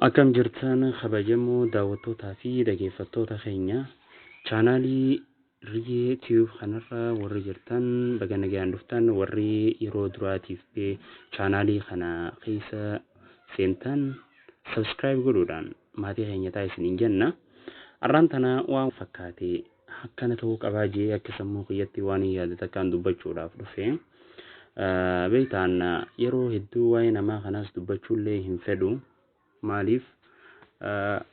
Akkam jirtan kabajamoo daawwattootaa fi dhaggeeffattoota keenya chaanaalii Riyyee Tiyuub kanarra warri jirtan baga nagaan dhuftan warri yeroo duraatiif chaanaalii kana keessa seentan subscribe godhuudhaan maatii keenya ta'a isiniin jenna. Arraan tana waan fakkaate akkana ta'uu qabaa jee akka sammuu kiyyatti waan yaadate akkaan dubbachuudhaaf dhufe. Beektaan yeroo hedduu waa'ee namaa kanaas dubbachuullee hin fedhu. Maaliif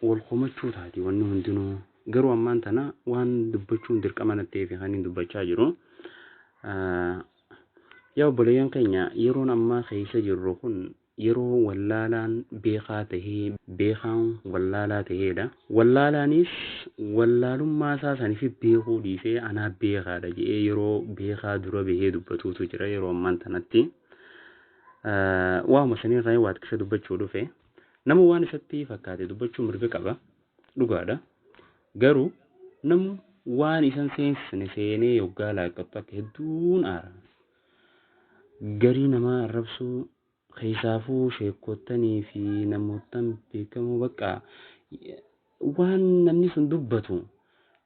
wal komachuu taati wanni hundinuu garuu ammaan tana waan dubbachuun dirqama natti ta'eef kan hin dubbachaa jiru. Yaa obboleeyyan keenya yeroon ammaa keessa jirru kun yeroo wallaalaan beekaa tahee beekaan wallaalaa taheedha. Wallaalaanis wallaalummaa isaa saniif beekuu dhiisee anaa beekaadha jedhee yeroo beekaa dura bahee dubbatuutu jira yeroo ammaan tanatti. Waanuma sanirraa waan xiqqaa dubbachuu dhufe. Nama waan isatti fakkaate dubbachuu mirga qaba dhugaadha. Garuu namu waan isan seensisne seenee yoggaa laaqqattu akka hedduun aara. Garii namaa arrabsuu keessaafuu sheekottanii fi namootaan beekamoo bakka waan namni sun dubbatu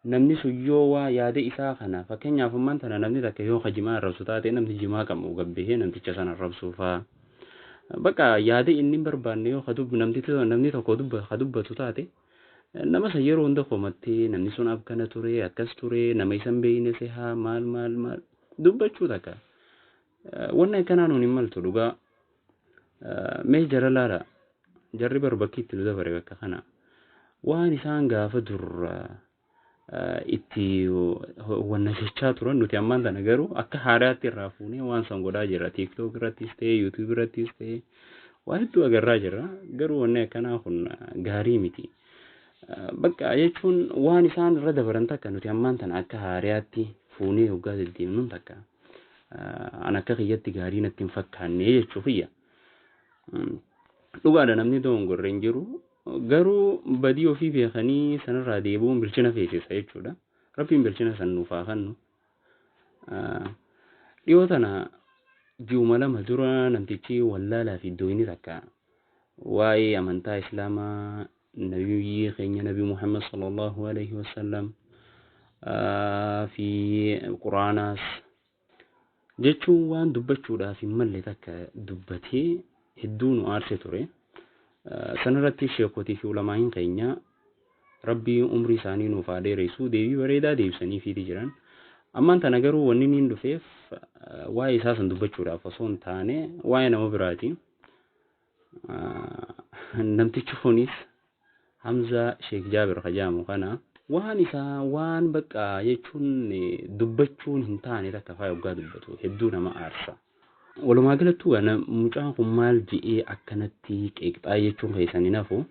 namni sun yoo waa yaada isaa kana fakkeenyaaf ammaan tana namni takka yoo jimaa arrabsu taate namni jimaa qabu gabbahee namticha sana arrabsuufaa. Bakka yaada inni barbaanne yoo namni tokko dubbatu taate nama san yeroo hunda komattee namni sun akkana ture akkas ture nama isan beeyne sehaa maal dubbachuu takka wanna akkanaan hin maltu dhugaa mee jara laala jarri barbakki itti nu dabare bakka kana waan isaan gaafa durra itti wanna jechaa turan nuti ammaan tana garuu akka haaraatti irraa fuunee waan san godhaa jirra TikTok irrattis ta'e YouTube irrattis ta'e waan hedduu agarraa jirra garuu wanni akkanaa kun gaarii miti. Bakka jechuun waan isaan irra dabaran takka nuti ammaan tana akka haaraatti fuunee hoggaa deddeemnuun takka an akka kiyyatti gaarii natti hin fakkaanne jechuu kiyya. Dhugaadha namni dogongorre hin jiru. Garuu badii ofii beekanii sanarraa deebi'uun bilchina feesisa jechuudha. Rabbiin bilchina san nuuf haa kennu. Dhiyoo tana ji'uma lama dura namtichi wallaalaa fi dooyini takka waa'ee amantaa Islaamaa nabiyyi keenya Nabii Muhammad sallallahu alaihi wasallam fi Quraanaas jechuun waan dubbachuudhaaf hin malle takka dubbatee hedduu nu aarse ture. Sanarratti sheekotii fi ulamaa'in keenya rabbii umrii isaanii nuuf haa dheeressu deebii bareedaa deebisanii fiiti jiran. Ammaan tana garuu wanni niin dhufeef waa'ee isaa san dubbachuudhaaf osoo hin taane waa'ee nama biraati. Namtichi kunis Hamza Sheek Jaabir Kajaamu kana waan isaa waan bakka jechuun dubbachuun hin taane takka faa yoggaa dubbatu hedduu nama aarsa. Walumaa galattuu mucaan kun maal jedhee akkanatti qeeqxaa jechuun keessanii nafu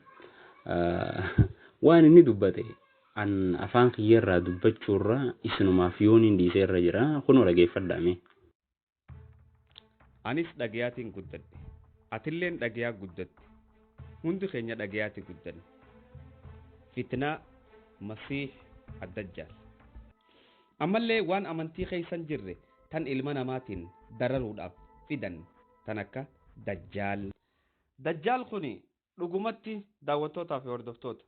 waan inni dubbate an afaan kiyyarraa dubbachuurra isinumaaf yoon hin dhiiseerra jira kunoo dhageeffadhaame. Anis dhagayaatiin guddadhe atilleen dhagayaa guddatte hundi keenya dhagayaatti guddanne fitnaa masiih addajjaal ammallee waan amantii keessan jirre tan ilma namaatiin dararuudhaaf fidan tan akka dajjaal. Dajjaal kuni dhugumatti daawwattootaa fi hordoftoota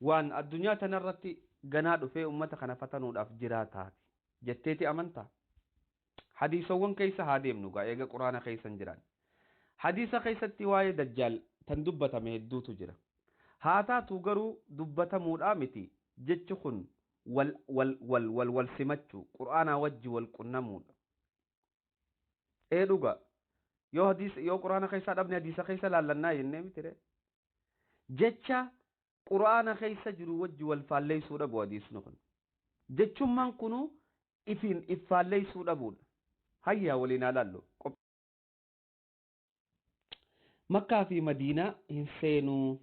waan addunyaa tanarratti ganaa dhufee ummata kana fatanuudhaaf jiraataati jetteeti amantaa. Hadiisawwan keessa haa deemnu gaa eega quraana keessan jiran. Hadiisa keessatti waa'ee dajjaal tan dubbatame hedduutu jira. Haa taatu garuu dubbatamuudhaa miti jechi kun wal simachuu quraanaa wajji wal qunnamuudha. Dhuga yoo quraana keessa dhabne hadiisa keessa laallannaa jennee mitire jecha quraana keessa jiru wajji wal faalleessuu dhabu hadiisni kun jechummaan kunu if faalleessuu dhabuudha. Hayyaa waliin haa laallu. Makkaa fi Madiinaa hin seenuu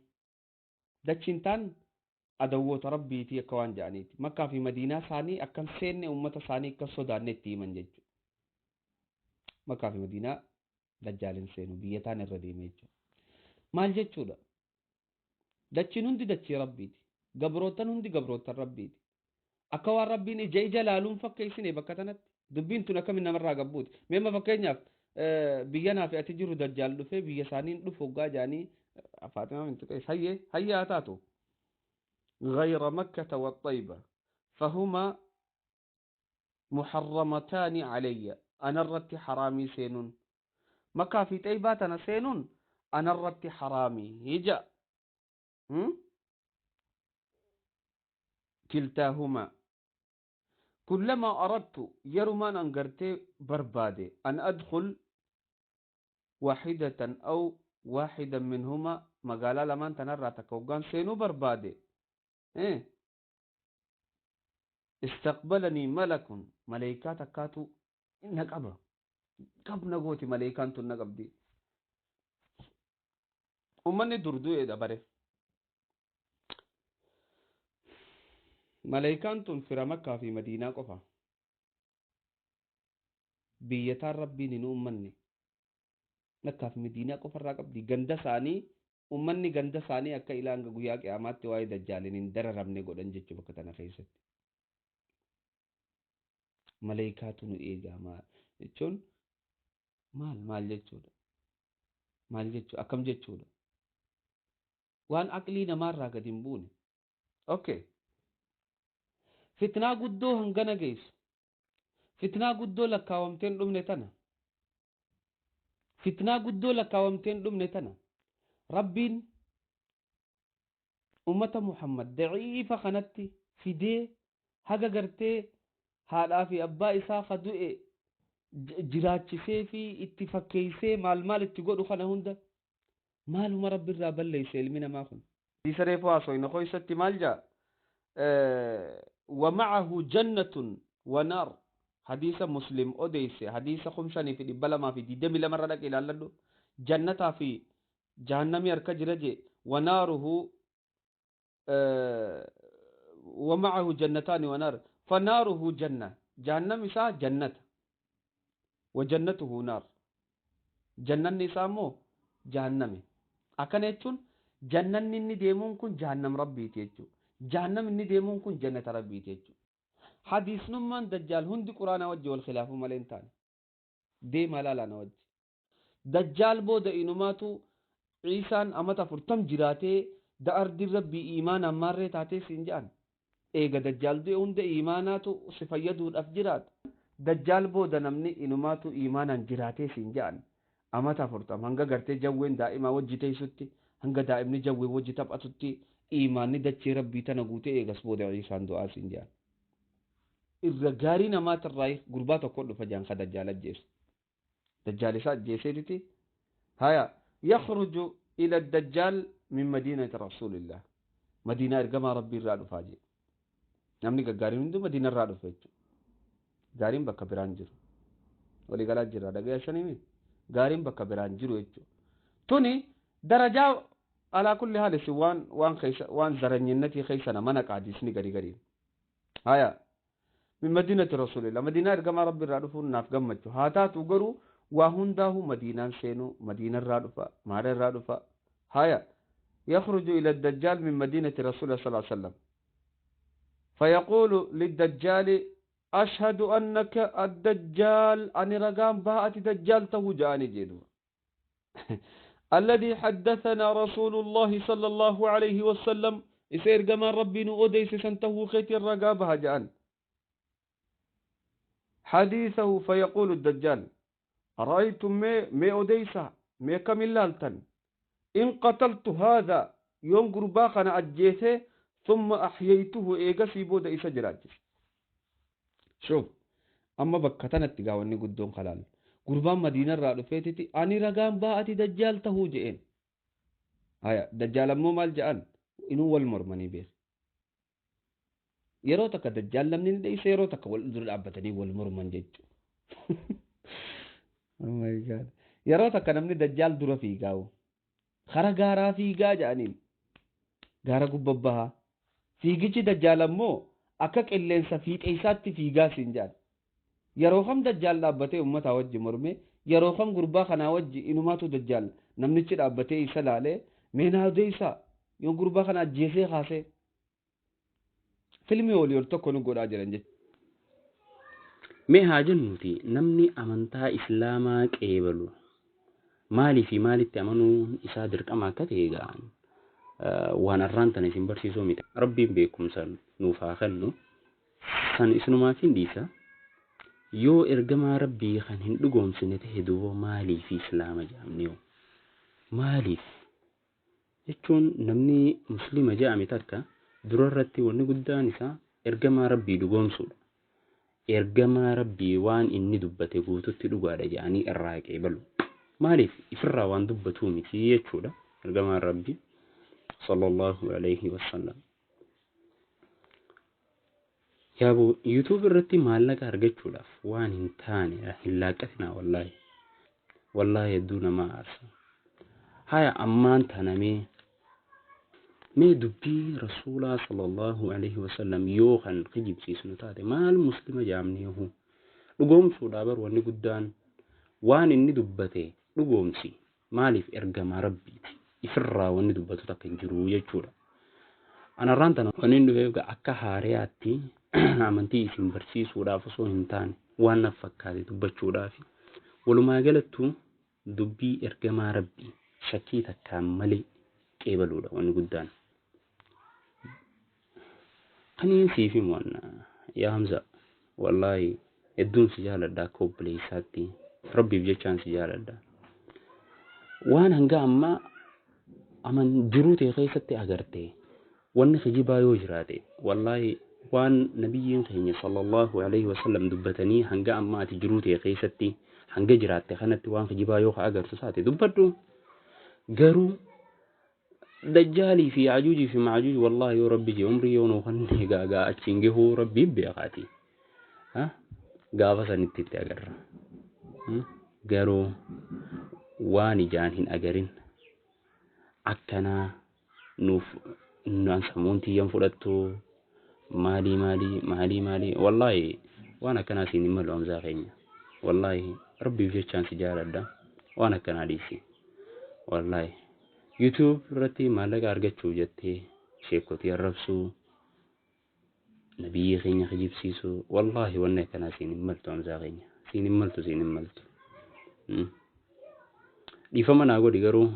dachiin taan adawwoota rabbiitii akka waan jedhaniiti. Makkaa fi Madiinaa isaanii akkan seenne ummata isaanii akka sodaanne itti himan jechuudha. Makkaa fi Madiinaa dajjaalin seenu biyya taan irra deemee jechuudha. Maal jechuudha? Dachiin hundi dachii rabbiiti. Gabrootan hundi gabrootan rabbiiti. Akka waan rabbiin ija laaluun fakkeessine bakka tanatti dubbiin tun akkamiin namarraa gabbuuti. Meemma fakkeenyaaf biyya naaf ati jiru dajjaal dhufee biyya isaaniin dhufu hoggaa jaanii فاطمة بنت قيس هيا أتاتو غير مكة والطيبة فهما محرمتان علي أنا الرت حرامي سينون مكة في طيبات أنا سينون أنا الرت حرامي هجا كلتاهما كلما أردت يرمان أنقرتي بربادي أن أدخل واحدة أو واحدا منهما مقالا لمن تنرى تكوغان سينو بربادي استقبلني ملك ملائكات كاتو إنك أبا قب نقوتي ملائكان تنقب دي ومن دردو إذا بره ملائكان تن في مكة في مدينة قفا بيتا ربي ننو مني مكة في مدينة قفا راقب دي غندا ساني ومني غندا ساني أكا إلانغ قياك أمات واي دجالين در ربني قدن جيچو بكتنا خيست ملائكاتو نو إيجا ما جيچون مال جيچو maal jechuu akkam jechuudha waan aqlii namaarraa gad hin buune okay fitnaa guddoo hangana geessu fitnaa guddoo lakkaawamteen dhumne tana rabbiin ummata muhammad daciifa kanatti fidee haga gartee haadhaa fi abbaa isaa kadu'e jiraachisee fi itti fakkeessee maal itti godhu kana hunda maaluma rabbiirraa balleesse ilmi namaa kun isaree faasoyna qoysatti maal jaa ومعه جنة ونار حديث مسلم أديس حديث خمساني في دبلما في دم لما ردك إلى الله جنة في جهنم يركجرج وناره ومعه جنتان ونار فناره جنة جهنم سا جنة وجنته نار جنة نسامو جهنم أكنتون جنة نني ديمون كن جهنم ربي تيجو جهنم نني ديمون كن جنة ربي تيجو حديث نمان دجال هندي قرآن وجه والخلاف مالنتان دي مالا نوجه دجال بود إنماتو عيسان أمتا فرتم جراته دا أرد ربي إيمان أماره تاتي سنجان إيغا دجال دي هند إيماناتو صفيدو الأفجرات دجال بود نمني إنماتو إيمانا جراته سنجان أمتا فرتم هنگا غرتي جوين دائما وجه ستي هنگا دائمني جوين وجه تبعتتي إيماني دجي ربي تنقوتي إيغاس بود عيسان دعا سنجان الرجاري نمات الرايح قرباته كله فجان خد دجال الجيس دجالسات جيسيتي هيا يخرج إلى الدجال من مدينة رسول الله مدينة إرقام ربي الرادو فاجي نمني قارين من دو مدينة الرادو فاجي قارين بكا برانجر ولي قلات جرى دقيا شنمي قارين بكا برانجر ويجو توني درجة على كل حال سوان وان زرنينتي خيسنا منك عديسني قريب هيا من مدينة رسول الله مدينة إرقام ربي الرادو فناف قمتو هاتات وقرو وهنده مدينة سينو مدينة الرادفة مار الرادفة هيا يخرج إلى الدجال من مدينة رسول الله صلى الله عليه وسلم فيقول للدجال أشهد أنك الدجال أن رقام باءت دجال تهجاني جيدو الذي حدثنا رسول الله صلى الله عليه وسلم يسير قمان ربي نؤديس سنته خيت الرقاب هجان حديثه فيقول الدجال رأيتم مي أديسا مي كملالتن إن قتلت هذا يوم قرباقنا أجيته ثم أحييته إيقا سيبو دا إيسا جراجس شوف أما بكتنا التقاواني قدون خلال قربان مدينة رادو فيتتي أني رقام باعتي دجال تهو جئين هيا دجال أمو مال جأن إنو والمرمني بيخ يروتك دجال لمنين دا إيسا يروتك والأذر الأبتني والمرمن جيجو Oh my god. Yeroo takka namni dajjaal dura fiigaa kara gaaraa fiigaa jedhaniin gaara gubbabbahaa fiigichi dajjaal ammoo akka qilleensa fiixee isaatti fiigaa siin jedhan yeroo kam dajjaal dhaabbatee ummataa wajji morme yeroo kam gurbaa kanaa wajji inumaatu dajjaal namnichi dhaabbatee isa laalee meenaadee isaa yoo gurbaa kana ajjeesee kaasee filmii olii ol tokko nu godhaa jiran jechuudha. Mee haa jennuuti namni amantaa islaamaa qeebalu maaliif maalitti amanuun isaa dirqama akka ta'e ga'an waan arraan tana isin barsiisuu miti. Rabbiin beekumsa nuuf haa kennu. San isinumaaf hin dhiisa. Yoo ergamaa rabbii kan hin dhugoomsine ta'e duuba maaliif islaama jedhamne maaliif jechuun namni muslima jedhame takka dura irratti wanni guddaan isaa ergamaa rabbii dhugoomsuudha. Ergamaa rabbii waan inni dubbate guututti dhugaadha jedhanii irraa qeebalu. Maaliif ifirraa waan dubbatuu miti jechuudha ergamaa rabbii sallallahu alaihi wasallam. Yaabo YouTube irratti maallaqa argachuudhaaf waan hin taane hin laaqatina wallahi hedduu nama aarsa. Haya ammaan tanamee mee dubbii rasuulaa sallallahu alaihi wasallam yoo kan kijibsiisnu taate maal muslima jaamneehu dhugoomsuudhaa bar wanni guddaan waan inni dubbate dhugoomsi maaliif ergamaa rabbiiti ifirraa wanni dubbatu takka hin jiru jechuudha. Anarraan tana wanni inni dhufee akka haariyaatti amantii isin barsiisuudhaaf osoo hin taane waan na fakkaate dubbachuudhaaf walumaa galattuu dubbii ergamaa rabbii shakkii takkaan malee qeebaluudha wanni guddaan. Kaniin siif himu yaa Hamza wallahi hedduun si jaaladha akka obboleessaatti rabbiif jechaan si jaaladha. Waan hanga ammaa aman jiruu ta'e keessatti agarte wanni kijibaa yoo jiraate wallahi waan nabiyyiin keenya sallallahu alaihi wasallam dubbatanii hanga ammaa ati jiruu ta'e keessatti hanga jiraatte kanatti waan kijibaa yoo agartu taate dubbadhu. Garuu dajjaalii fi ajuujii fi maajuuji wallahi yoo rabbi jee umrii yoo nuu kannee gaagaa achiin gahuu rabbiif beekaati. Gaafa sanitti itti agarra. Garuu waan ijaan hin agarin akkanaa nuuf samuun tiyyan fudhattu maalii wallahi waan akkanaa siin hin malu Hamzaa keenya. Wallahi rabbiif jechaan si jaaladha waan akkanaa dhiisi. Wallahi YouTube irratti maallaqa argachuu jettee sheekotii arrabsuu nabiyyi keenya kijibsiisuu wallahi wanni akkanaa siin hin maltu Hamzaa keenya siin hin maltu. Dhiifama naa godhi garuu